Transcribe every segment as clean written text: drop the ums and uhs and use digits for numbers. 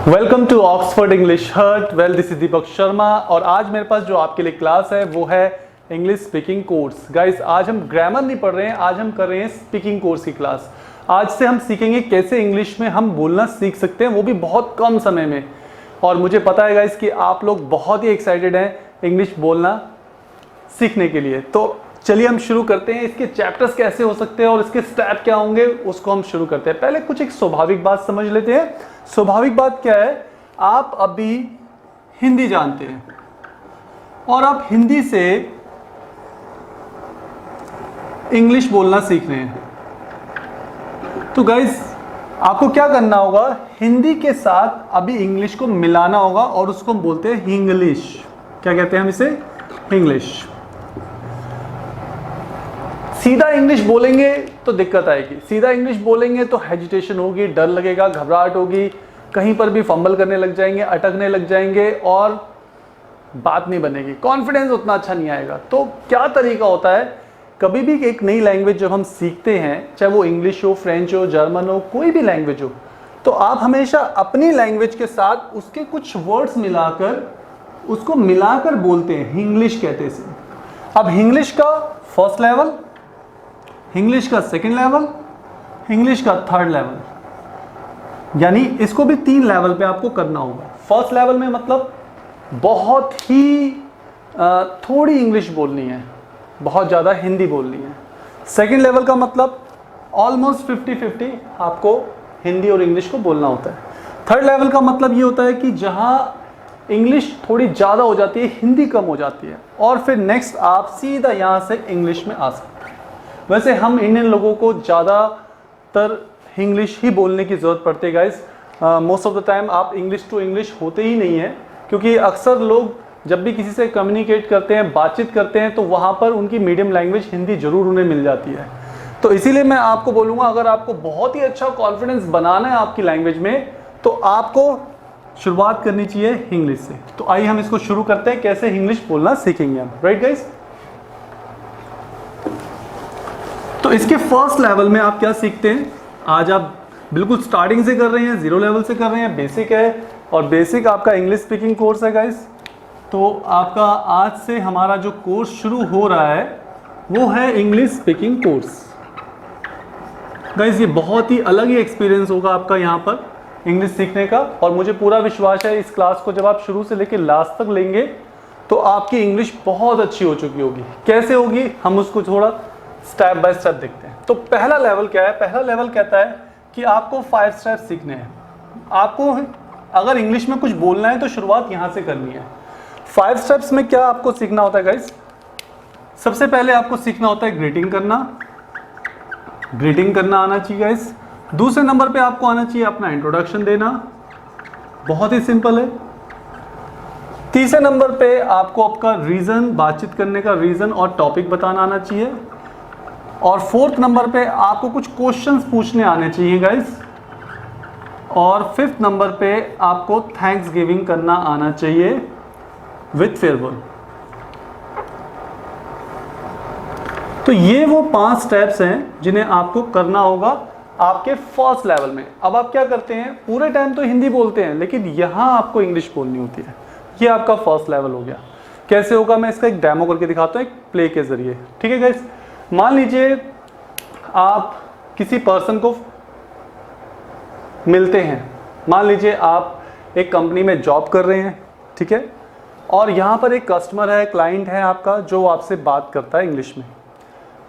Welcome to Oxford English hurt. Well, this is Deepak Sharma और आज मेरे पास जो आपके लिए क्लास है वो है इंग्लिश स्पीकिंग कोर्स। गाइस, आज हम ग्रामर नहीं पढ़ रहे हैं, आज हम कर रहे हैं स्पीकिंग कोर्स की क्लास। आज से हम सीखेंगे कैसे इंग्लिश में हम बोलना सीख सकते हैं, वो भी बहुत कम समय में। और मुझे पता है गाइस कि आप लोग बहुत ही एक्साइटेड हैं इंग्लिश बोलना सीखने के लिए। तो चलिए हम शुरू करते हैं। इसके चैप्टर्स कैसे हो सकते हैं और इसके स्टेप क्या होंगे उसको हम शुरू करते हैं। पहले कुछ एक स्वाभाविक बात समझ लेते हैं। स्वाभाविक बात क्या है? आप अभी हिंदी जानते हैं और आप हिंदी से इंग्लिश बोलना सीख रहे हैं। तो गाइस, आपको क्या करना होगा? हिंदी के साथ अभी इंग्लिश को मिलाना होगा और उसको हम बोलते हैं हिंग्लिश। क्या कहते हैं हम इसे? हिंग्लिश। सीधा इंग्लिश बोलेंगे तो दिक्कत आएगी। सीधा इंग्लिश बोलेंगे तो हेजिटेशन होगी, डर लगेगा, घबराहट होगी, कहीं पर भी फंबल करने लग जाएंगे, अटकने लग जाएंगे और बात नहीं बनेगी, कॉन्फिडेंस उतना अच्छा नहीं आएगा। तो क्या तरीका होता है? कभी भी एक नई लैंग्वेज जब हम सीखते हैं, चाहे वो इंग्लिश हो, फ्रेंच हो, जर्मन हो, कोई भी लैंग्वेज हो, तो आप हमेशा अपनी लैंग्वेज के साथ उसके कुछ वर्ड्स मिलाकर उसको मिलाकर बोलते हैं। हिंग्लिश कहते हैं इसे। अब हिंग्लिश का फर्स्ट लेवल, इंग्लिश का सेकेंड लेवल, इंग्लिश का थर्ड लेवल, यानी इसको भी 3 लेवल पे आपको करना होगा। फर्स्ट लेवल में मतलब बहुत ही थोड़ी इंग्लिश बोलनी है, बहुत ज़्यादा हिंदी बोलनी है। सेकेंड लेवल का मतलब ऑलमोस्ट 50-50 आपको हिंदी और इंग्लिश को बोलना होता है। थर्ड लेवल का मतलब ये होता है कि जहाँ इंग्लिश थोड़ी ज़्यादा हो जाती है, हिंदी कम हो जाती है, और फिर नेक्स्ट आप सीधा यहाँ से इंग्लिश में आ सकते हैं। वैसे हम इंडियन लोगों को ज़्यादातर इंग्लिश ही बोलने की ज़रूरत पड़ती है guys. Most of the time आप इंग्लिश टू इंग्लिश होते ही नहीं हैं, क्योंकि अक्सर लोग जब भी किसी से कम्युनिकेट करते हैं, बातचीत करते हैं, तो वहाँ पर उनकी मीडियम लैंग्वेज हिंदी ज़रूर उन्हें मिल जाती है। तो इसीलिए मैं आपको बोलूँगा, अगर आपको बहुत ही अच्छा कॉन्फिडेंस बनाना है आपकी लैंग्वेज में, तो आपको शुरुआत करनी चाहिए इंग्लिश से। तो आइए हम इसको शुरू करते हैं, कैसे इंग्लिश बोलना सीखेंगे हम। Right guys? तो इसके फर्स्ट लेवल में आप क्या सीखते हैं? आज आप बिल्कुल स्टार्टिंग से कर रहे हैं, 0 लेवल से कर रहे हैं, बेसिक है, और बेसिक आपका इंग्लिश स्पीकिंग कोर्स है गाइस। तो आपका आज से हमारा जो कोर्स शुरू हो रहा है वो है इंग्लिश स्पीकिंग कोर्स। गाइस, ये बहुत ही अलग ही एक्सपीरियंस होगा आपका यहाँ पर इंग्लिश सीखने का, और मुझे पूरा विश्वास है इस क्लास को जब आप शुरू से लेकर लास्ट तक लेंगे तो आपकी इंग्लिश बहुत अच्छी हो चुकी होगी। कैसे होगी हम उसको थोड़ा स्टेप बाय स्टेप देखते हैं। तो पहला लेवल क्या है? पहला लेवल कहता है कि आपको 5 स्टेप सीखने हैं। आपको अगर इंग्लिश में कुछ बोलना है तो शुरुआत यहाँ से करनी है। 5 स्टेप्स में क्या आपको सीखना होता है गाइस? सबसे पहले आपको सीखना होता है ग्रीटिंग करना। ग्रीटिंग करना आना चाहिए गाइस। दूसरे नंबर पे आपको आना चाहिए अपना इंट्रोडक्शन देना, बहुत ही सिंपल है। तीसरे नंबर पे आपको आपका रीज़न, बातचीत करने का रीज़न और टॉपिक बताना आना चाहिए। और फोर्थ नंबर पे आपको कुछ क्वेश्चंस पूछने आने चाहिए गाइस। और फिफ्थ नंबर पे आपको थैंक्स गिविंग करना आना चाहिए विथ फेयरवेल। तो ये वो 5 स्टेप्स हैं जिन्हें आपको करना होगा आपके फर्स्ट लेवल में। अब आप क्या करते हैं? पूरे टाइम तो हिंदी बोलते हैं, लेकिन यहाँ आपको इंग्लिश बोलनी होती है। ये आपका फर्स्ट लेवल हो गया। कैसे होगा मैं इसका एक डेमो करके दिखाता हूँ, एक प्ले के जरिए। ठीक है गाइस? मान लीजिए आप किसी पर्सन को मिलते हैं। मान लीजिए आप एक कंपनी में जॉब कर रहे हैं, ठीक है, और यहाँ पर एक कस्टमर है, क्लाइंट है आपका, जो आपसे बात करता है इंग्लिश में।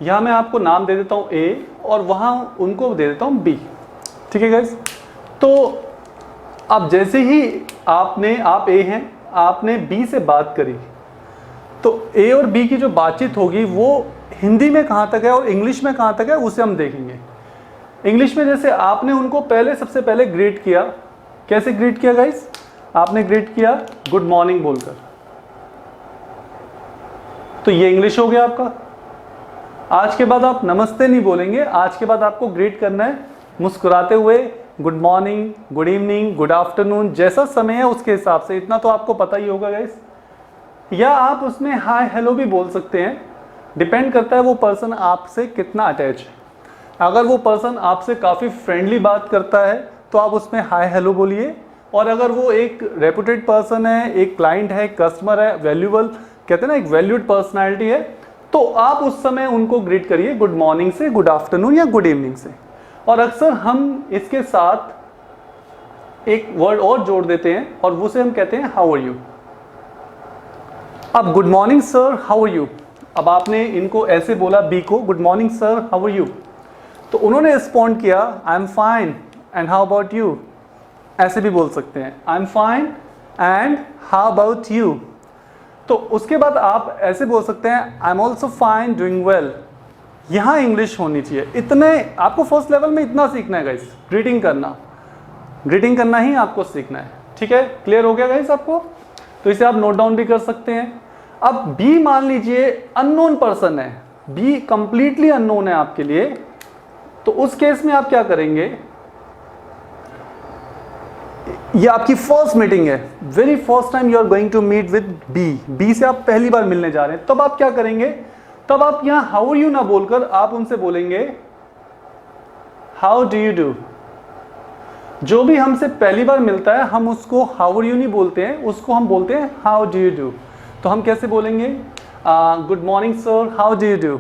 यहाँ मैं आपको नाम दे देता हूँ ए और वहाँ उनको दे देता हूँ बी। ठीक है गाइस? तो अब जैसे ही आप ए हैं, आपने बी से बात करी, तो ए और बी की जो बातचीत होगी वो हिंदी में कहाँ तक है और इंग्लिश में कहाँ तक है उसे हम देखेंगे। इंग्लिश में जैसे आपने उनको सबसे पहले ग्रीट किया। कैसे ग्रीट किया गाइस? आपने ग्रीट किया गुड मॉर्निंग बोलकर। तो ये इंग्लिश हो गया आपका। आज के बाद आप नमस्ते नहीं बोलेंगे, आज के बाद आपको ग्रीट करना है मुस्कुराते हुए, good morning, good evening, good afternoon, जैसा समय है उसके हिसाब से। इतना तो आपको पता ही होगा गाइस। या आप उसमें हाय हेलो भी बोल सकते हैं, डिपेंड करता है वो पर्सन आपसे कितना अटैच है। अगर वो पर्सन आपसे काफ़ी फ्रेंडली बात करता है तो आप उसमें हाय हेलो बोलिए, और अगर वो एक रेपुटेड पर्सन है, एक क्लाइंट है, कस्टमर है, वैल्यूबल, कहते हैं ना एक वैल्यूड पर्सनैलिटी है, तो आप उस समय उनको ग्रीट करिए गुड मॉर्निंग से, गुड आफ्टरनून या गुड इवनिंग से। और अक्सर हम इसके साथ एक वर्ड और जोड़ देते हैं और उसे हम कहते हैं हाउ आर यू। अब good morning sir, how are you, अब आपने इनको ऐसे बोला बी को, good morning sir, how are you, तो उन्होंने रिस्पॉन्ड किया I am fine and how about you. ऐसे भी बोल सकते हैं I am fine and how about you. तो उसके बाद आप ऐसे बोल सकते हैं I am also fine doing well. यहाँ इंग्लिश होनी चाहिए। इतने आपको फर्स्ट लेवल में इतना सीखना है गाइस, ग्रीटिंग करना ही आपको सीखना है। ठीक है, क्लियर हो गया गाइस आपको? तो इसे आप नोट डाउन भी कर सकते हैं। अब बी मान लीजिए अननोन पर्सन है, बी कंप्लीटली अननोन है आपके लिए, तो उस केस में आप क्या करेंगे, ये आपकी फर्स्ट मीटिंग है, very first time you are going to meet with B से आप पहली बार मिलने जा रहे हैं, तब आप क्या करेंगे, तब आप यहां हाउ आर यू ना बोलकर आप उनसे बोलेंगे हाउ डू यू डू। जो भी हमसे पहली बार मिलता है हम उसको हाउ आर यू नहीं बोलते हैं, उसको हम बोलते हैं हाउ डू यू डू। तो हम कैसे बोलेंगे, good morning sir, how do you do.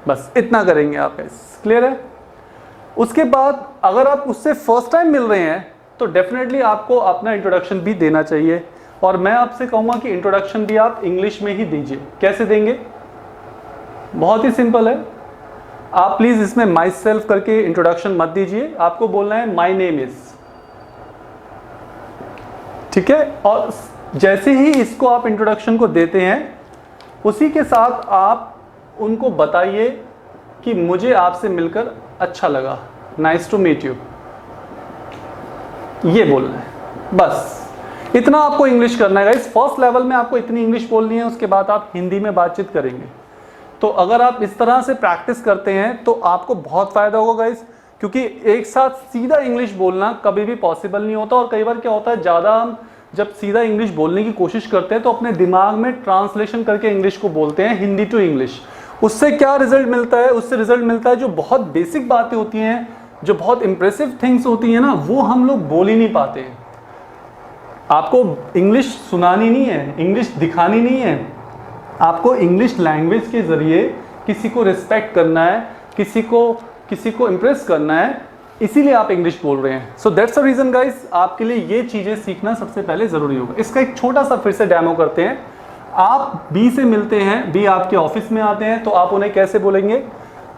बस इतना करेंगे आप, क्लियर है? उसके बाद अगर आप उससे फर्स्ट टाइम मिल रहे हैं तो डेफिनेटली आपको अपना इंट्रोडक्शन भी देना चाहिए, और मैं आपसे कहूँगा कि इंट्रोडक्शन भी आप इंग्लिश में ही दीजिए। कैसे देंगे, बहुत ही सिंपल है। आप प्लीज़ इसमें माई सेल्फ करके इंट्रोडक्शन मत दीजिए, आपको बोलना है माई नेम इज। ठीक है, और जैसे ही इसको आप इंट्रोडक्शन को देते हैं उसी के साथ आप उनको बताइए कि मुझे आपसे मिलकर अच्छा लगा, नाइस टू मीट यू, ये बोलना है। बस इतना आपको इंग्लिश करना है गाइस। फर्स्ट लेवल में आपको इतनी इंग्लिश बोलनी है, उसके बाद आप हिंदी में बातचीत करेंगे। तो अगर आप इस तरह से प्रैक्टिस करते हैं तो आपको बहुत फ़ायदा होगा गाइस, क्योंकि एक साथ सीधा इंग्लिश बोलना कभी भी पॉसिबल नहीं होता। और कई बार क्या होता है, ज़्यादा हम जब सीधा इंग्लिश बोलने की कोशिश करते हैं तो अपने दिमाग में ट्रांसलेशन करके इंग्लिश को बोलते हैं, हिंदी टू इंग्लिश। उससे क्या रिजल्ट मिलता है, उससे रिजल्ट मिलता है जो बहुत बेसिक बातें होती हैं, जो बहुत इंप्रेसिव थिंग्स होती हैं ना, वो हम लोग बोल ही नहीं पाते हैं। आपको इंग्लिश सुनानी नहीं है, इंग्लिश दिखानी नहीं है, आपको इंग्लिश लैंग्वेज के ज़रिए किसी को रिस्पेक्ट करना है, किसी को इम्प्रेस करना है, इसीलिए आप इंग्लिश बोल रहे हैं। So that's the reason guys, आपके लिए ये चीज़ें सीखना सबसे पहले ज़रूरी होगा। इसका एक छोटा सा फिर से डेमो करते हैं। आप बी से मिलते हैं, बी आपके ऑफिस में आते हैं, तो आप उन्हें कैसे बोलेंगे,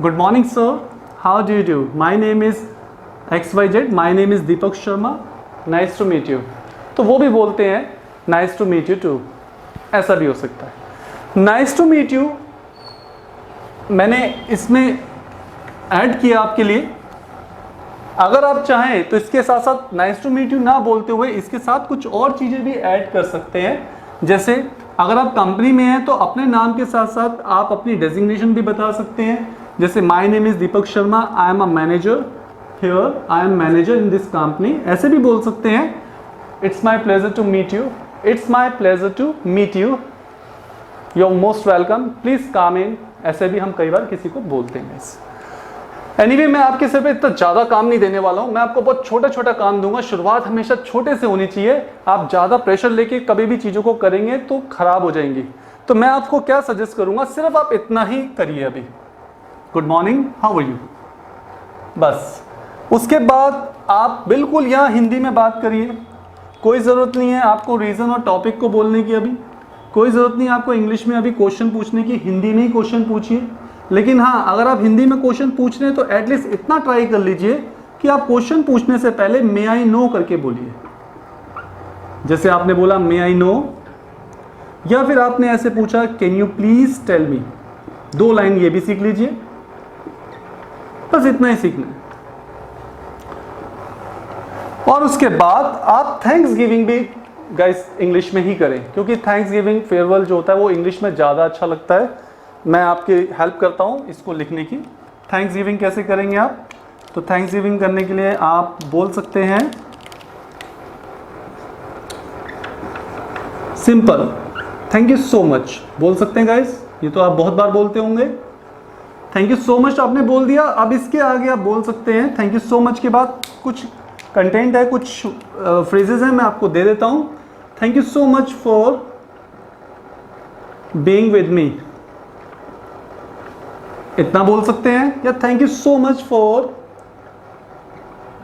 good morning sir, how do you do, my name is XYZ, my name is Deepak Sharma, nice to meet you. तो वो भी बोलते हैं nice to meet you too, ऐसा भी हो सकता है। नाइस टू मीट यू मैंने इसमें ऐड किया आपके लिए। अगर आप चाहें तो इसके साथ साथ नाइस टू मीट यू ना बोलते हुए इसके साथ कुछ और चीज़ें भी ऐड कर सकते हैं। जैसे अगर आप कंपनी में हैं तो अपने नाम के साथ साथ आप अपनी डेजिग्नेशन भी बता सकते हैं। जैसे my name is Deepak Sharma, I am a manager here, I am manager in this company, ऐसे भी बोल सकते हैं। It's my pleasure to meet you, it's my pleasure to meet you, you are most welcome, please come in, ऐसे भी हम कई बार किसी को बोलते हैं। एनीवे मैं आपके सिर पे इतना ज़्यादा काम नहीं देने वाला हूँ, मैं आपको बहुत छोटा छोटा काम दूंगा। शुरुआत हमेशा छोटे से होनी चाहिए। आप ज़्यादा प्रेशर लेके कभी भी चीज़ों को करेंगे तो ख़राब हो जाएंगी। तो मैं आपको क्या सजेस्ट करूँगा, सिर्फ आप इतना ही करिए अभी, good morning, how are you, बस। उसके बाद आप बिल्कुल यहाँ हिंदी में बात करिए, कोई ज़रूरत नहीं है आपको रीज़न और टॉपिक को बोलने की, अभी कोई ज़रूरत नहीं है आपको इंग्लिश में अभी क्वेश्चन पूछने की, हिंदी में ही क्वेश्चन पूछिए। लेकिन हाँ, अगर आप हिंदी में क्वेश्चन पूछ रहे हैं तो एटलीस्ट इतना ट्राई कर लीजिए कि आप क्वेश्चन पूछने से पहले मे आई नो करके बोलिए। जैसे आपने बोला मे आई नो, या फिर आपने ऐसे पूछा can you please tell me, 2 line ये भी सीख लीजिए। बस इतना ही सीखना है। और उसके बाद आप थैंक्स गिविंग भी गाइस इंग्लिश में ही करें, क्योंकि थैंक्स गिविंग फेयरवेल जो होता है वो इंग्लिश में ज़्यादा अच्छा लगता है। मैं आपकी हेल्प करता हूँ इसको लिखने की। थैंक्स गिविंग कैसे करेंगे आप, तो थैंक्स गिविंग करने के लिए आप बोल सकते हैं simple thank you so much, बोल सकते हैं गाइस। ये तो आप बहुत बार बोलते होंगे। थैंक यू सो मच आपने बोल दिया, अब इसके आगे आप बोल सकते हैं थैंक यू सो मच के बाद कुछ कंटेंट है, कुछ फ्रेजेस हैं, मैं आपको दे देता हूँ। Thank you so much for being with मी, इतना बोल सकते हैं, या thank you so much for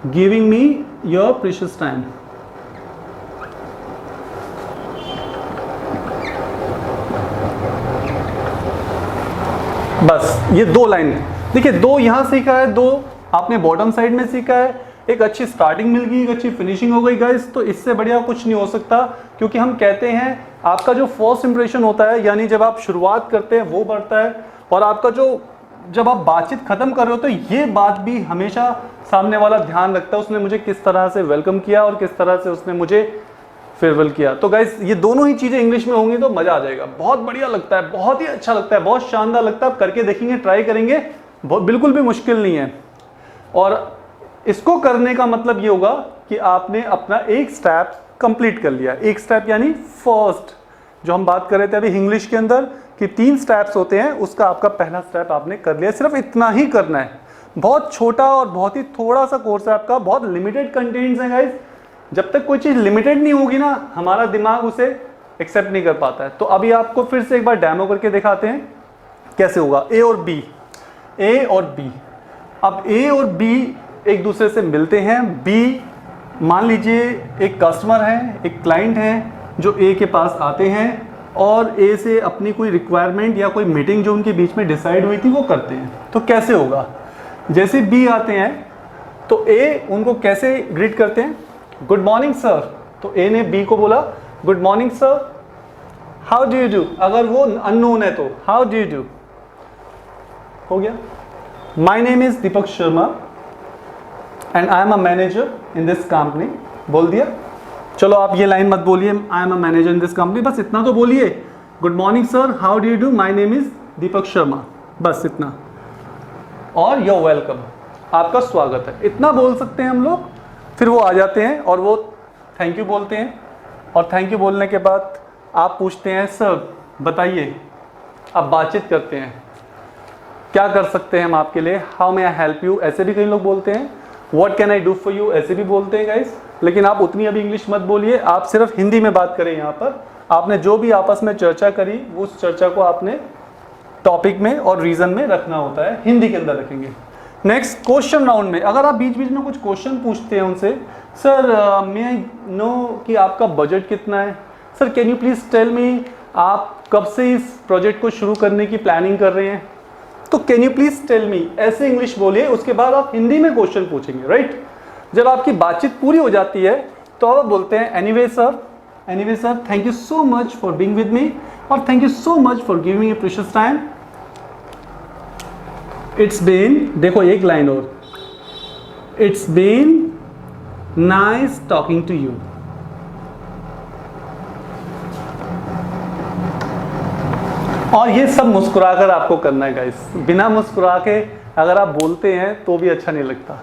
giving me your precious time. बस ये 2 लाइन, देखिए 2 यहां सीखा है, 2 आपने बॉटम साइड में सीखा है, एक अच्छी स्टार्टिंग मिल गई, एक अच्छी फिनिशिंग हो गई गाइस। तो इससे बढ़िया कुछ नहीं हो सकता, क्योंकि हम कहते हैं आपका जो फर्स्ट इंप्रेशन होता है, यानी जब आप शुरुआत करते हैं वो बढ़ता है, और आपका जो जब आप बातचीत खत्म कर रहे हो तो ये बात भी हमेशा सामने वाला ध्यान रखता है, उसने मुझे किस तरह से वेलकम किया और किस तरह से उसने मुझे फेयरवेल किया। तो गाइस ये दोनों ही चीज़ें इंग्लिश में होंगी तो मज़ा आ जाएगा, बहुत बढ़िया लगता है, बहुत ही अच्छा लगता है, बहुत शानदार लगता है। आप करके देखेंगे, ट्राई करेंगे, बिल्कुल भी मुश्किल नहीं है। और इसको करने का मतलब ये होगा कि आपने अपना एक स्टेप कंप्लीट कर लिया। एक स्टेप यानी फर्स्ट, जो हम बात कर रहे थे अभी इंग्लिश के अंदर कि 3 स्टेप्स होते हैं, उसका आपका पहला स्टेप आपने कर लिया। सिर्फ इतना ही करना है, बहुत छोटा और बहुत ही थोड़ा सा कोर्स है आपका, बहुत लिमिटेड कंटेंट्स हैं गाइस। जब तक कोई चीज़ लिमिटेड नहीं होगी ना, हमारा दिमाग उसे एक्सेप्ट नहीं कर पाता है। तो अभी आपको फिर से एक बार डेमो करके दिखाते हैं कैसे होगा। ए और बी, ए और बी, अब ए और बी एक दूसरे से मिलते हैं। बी मान लीजिए एक कस्टमर है, एक क्लाइंट है जो ए के पास आते हैं और ए से अपनी कोई रिक्वायरमेंट या कोई मीटिंग जो उनके बीच में डिसाइड हुई थी वो करते हैं। तो कैसे होगा, जैसे बी आते हैं तो ए उनको कैसे ग्रीट करते हैं, गुड मॉर्निंग सर। तो ए ने बी को बोला good morning sir, how do you do, अगर वो अननोन है तो हाउ डू यू डू, हो गया। My name is Deepak Sharma and I am a manager in this company, बोल दिया। चलो आप ये लाइन मत बोलिए, I am a manager in this company, बस इतना तो बोलिए, good morning sir, how do you do, my name is Deepak Sharma, बस इतना, और योर वेलकम, आपका स्वागत है, इतना बोल सकते हैं हम लोग। फिर वो आ जाते हैं और वो थैंक यू बोलते हैं, और थैंक यू बोलने के बाद आप पूछते हैं सर बताइए, आप बातचीत करते हैं, क्या कर सकते हैं हम आपके लिए, how may I help you, ऐसे भी कई लोग बोलते हैं, what can I do for you, ऐसे भी बोलते हैं गाइस। लेकिन आप उतनी अभी इंग्लिश मत बोलिए, आप सिर्फ हिंदी में बात करें। यहाँ पर आपने जो भी आपस में चर्चा करी उस चर्चा को आपने टॉपिक में और रीजन में रखना होता है, हिंदी के अंदर रखेंगे। नेक्स्ट क्वेश्चन राउंड में अगर आप बीच बीच में कुछ क्वेश्चन पूछते हैं उनसे, सर मे आई नो कि आपका बजट कितना है, sir can you please tell me आप कब से इस प्रोजेक्ट को शुरू करने की प्लानिंग कर रहे हैं, तो can you please tell me, ऐसे इंग्लिश बोलिए। उसके बाद आप हिंदी में क्वेश्चन पूछेंगे, राइट। जब आपकी बातचीत पूरी हो जाती है तो आप बोलते हैं anyway sir thank you so much for being with me, और thank you so much for giving me precious time, it's been, देखो एक लाइन और, it's been nice talking to you. और ये सब मुस्कुराकर आपको करना है गाइस, बिना मुस्कुरा के अगर आप बोलते हैं तो भी अच्छा नहीं लगता।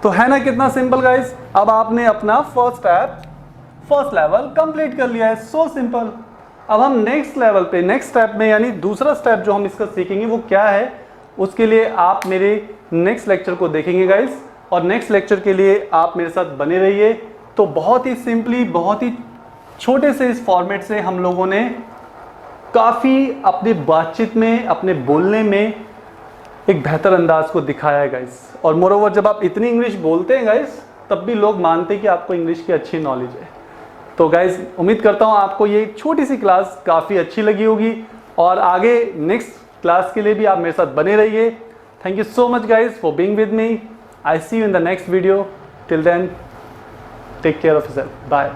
तो है ना कितना सिंपल गाइस। अब आपने अपना फर्स्ट लेवल कंप्लीट कर लिया है, सो सिंपल। अब हम नेक्स्ट लेवल पे, नेक्स्ट स्टेप में, यानी दूसरा स्टेप जो हम इसका सीखेंगे वो क्या है, उसके लिए आप मेरे नेक्स्ट लेक्चर को देखेंगे गाइस, और नेक्स्ट लेक्चर के लिए आप मेरे साथ बने रहिए। तो बहुत ही सिंपली, बहुत ही छोटे से इस फॉर्मेट से हम लोगों ने काफ़ी अपनी बातचीत में, अपने बोलने में एक बेहतर अंदाज को दिखाया है गाइस। और मोरोवर जब आप इतनी इंग्लिश बोलते हैं गाइस, तब भी लोग मानते हैं कि आपको इंग्लिश की अच्छी नॉलेज है। तो गाइस उम्मीद करता हूँ आपको ये छोटी सी क्लास काफ़ी अच्छी लगी होगी, और आगे नेक्स्ट क्लास के लिए भी आप मेरे साथ बने रहिए। Thank you so much guys for being with me. I see you in the next video. Till then take care of yourself, bye.